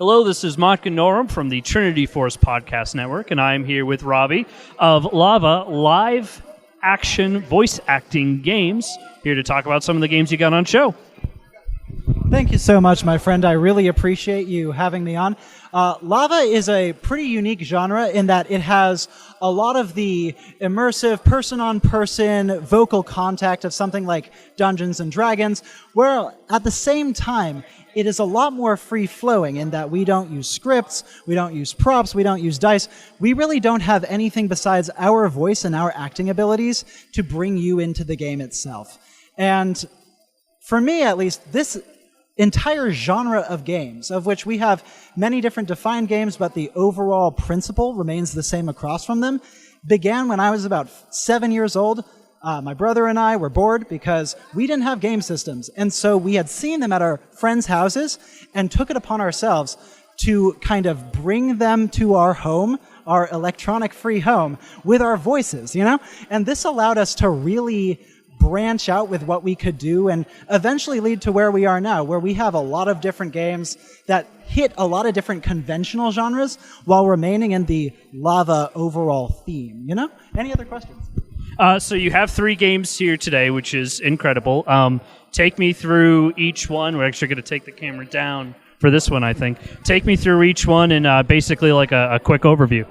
Hello, this is Motka Norum from the Trinity Force Podcast Network, and I'm here with Robby of Lava Live Action Voice Acting Games, here to talk about some of the games you got on show. Thank you so much, my friend. I really appreciate you having me on. Lava is a pretty unique genre in that it has a lot of the immersive person-on-person vocal contact of something like Dungeons & Dragons, where at the same time, it is a lot more free-flowing in that we don't use scripts, we don't use props, we don't use dice. We really don't have anything besides our voice and our acting abilities to bring you into the game itself. And for me, at least, this entire genre of games, of which we have many different defined games, but the overall principle remains the same across from them, began when I was about 7 years old. My brother and I were bored because we didn't have game systems. And so we had seen them at our friends' houses and took it upon ourselves to kind of bring them to our home, our electronic-free home, with our voices, you know? And this allowed us to really branch out with what we could do and eventually lead to where we are now, where we have a lot of different games that hit a lot of different conventional genres while remaining in the Lava overall theme, you know? Any other questions? So you have 3 games here today, which is incredible. Take me through each one. We're actually going to take the camera down for this one, I think. Take me through each one and basically like a quick overview.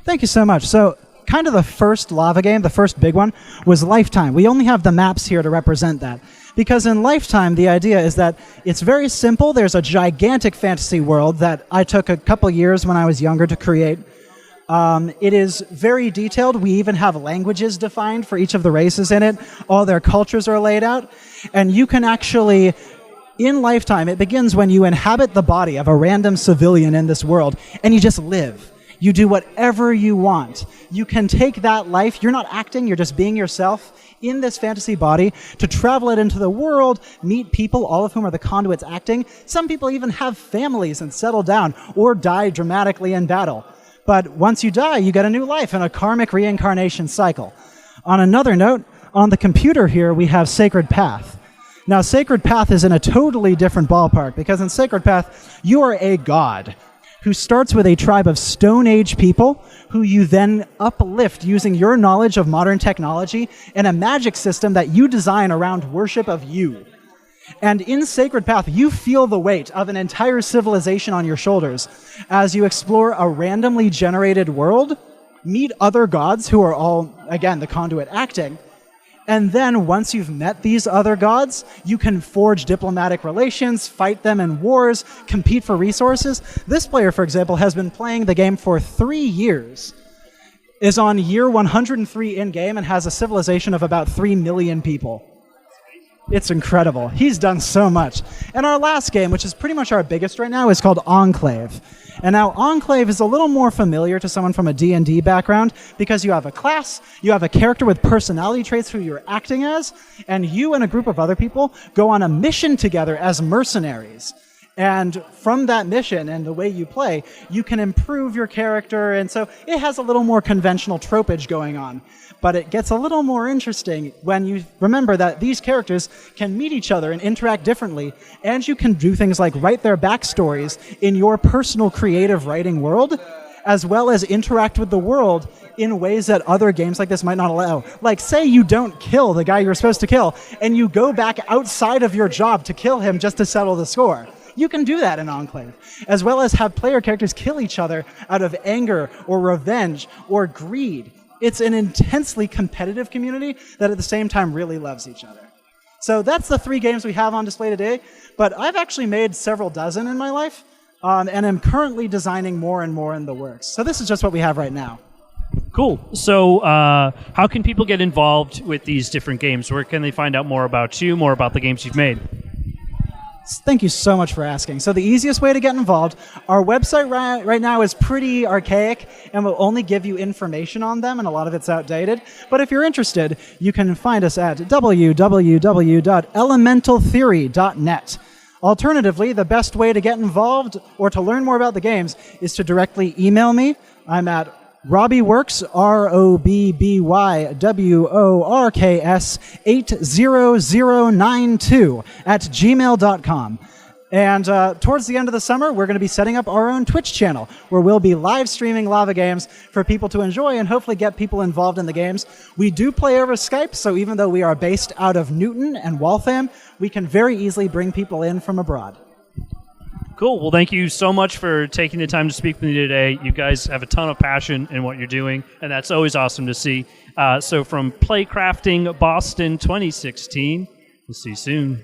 Thank you so much. So kind of the first Lava game, the first big one, was Lifetime. We only have the maps here to represent that. Because in Lifetime, the idea is that it's very simple. There's a gigantic fantasy world that I took a couple years when I was younger to create. It is very detailed. We even have languages defined for each of the races in it. All their cultures are laid out. And you can actually, in Lifetime, it begins when you inhabit the body of a random civilian in this world, and you just live. You do whatever you want. You can take that life, you're not acting, you're just being yourself in this fantasy body to travel it into the world, meet people, all of whom are the conduits acting. Some people even have families and settle down or die dramatically in battle. But once you die, you get a new life in a karmic reincarnation cycle. On another note, on the computer here, we have Sacred Path. Now, Sacred Path is in a totally different ballpark, because in Sacred Path, you are a god who starts with a tribe of Stone Age people who you then uplift using your knowledge of modern technology and a magic system that you design around worship of you. And in Sacred Path, you feel the weight of an entire civilization on your shoulders as you explore a randomly generated world, meet other gods who are all, again, the conduit acting, and then once you've met these other gods, you can forge diplomatic relations, fight them in wars, compete for resources. This player, for example, has been playing the game for 3 years, is on year 103 in-game, and has a civilization of about 3 million people. It's incredible. He's done so much. And our last game, which is pretty much our biggest right now, is called Enclave. And now Enclave is a little more familiar to someone from a D&D background because you have a class, you have a character with personality traits who you're acting as, and you and a group of other people go on a mission together as mercenaries. And from that mission and the way you play, you can improve your character, and so it has a little more conventional tropage going on. But it gets a little more interesting when you remember that these characters can meet each other and interact differently, and you can do things like write their backstories in your personal creative writing world, as well as interact with the world in ways that other games like this might not allow. Like, say you don't kill the guy you're supposed to kill, and you go back outside of your job to kill him just to settle the score. You can do that in Enclave, as well as have player characters kill each other out of anger or revenge or greed. It's an intensely competitive community that at the same time really loves each other. So that's the 3 games we have on display today, but I've actually made several dozen in my life, and am currently designing more and more in the works. So this is just what we have right now. Cool. So how can people get involved with these different games? Where can they find out more about you, more about the games you've made? Thank you so much for asking. So the easiest way to get involved, our website right now is pretty archaic and will only give you information on them, and a lot of it's outdated. But if you're interested, you can find us at www.elementaltheory.net. Alternatively, the best way to get involved or to learn more about the games is to directly email me. I'm at RobbyWorks, ROBBYWORKS 80092 @gmail.com. And towards the end of the summer, we're going to be setting up our own Twitch channel where we'll be live streaming lava games for people to enjoy and hopefully get people involved in the games. We do play over Skype, so even though we are based out of Newton and Waltham, we can very easily bring people in from abroad. Cool. Well, thank you so much for taking the time to speak with me today. You guys have a ton of passion in what you're doing, and that's always awesome to see. So from Playcrafting Boston 2016, we'll see you soon.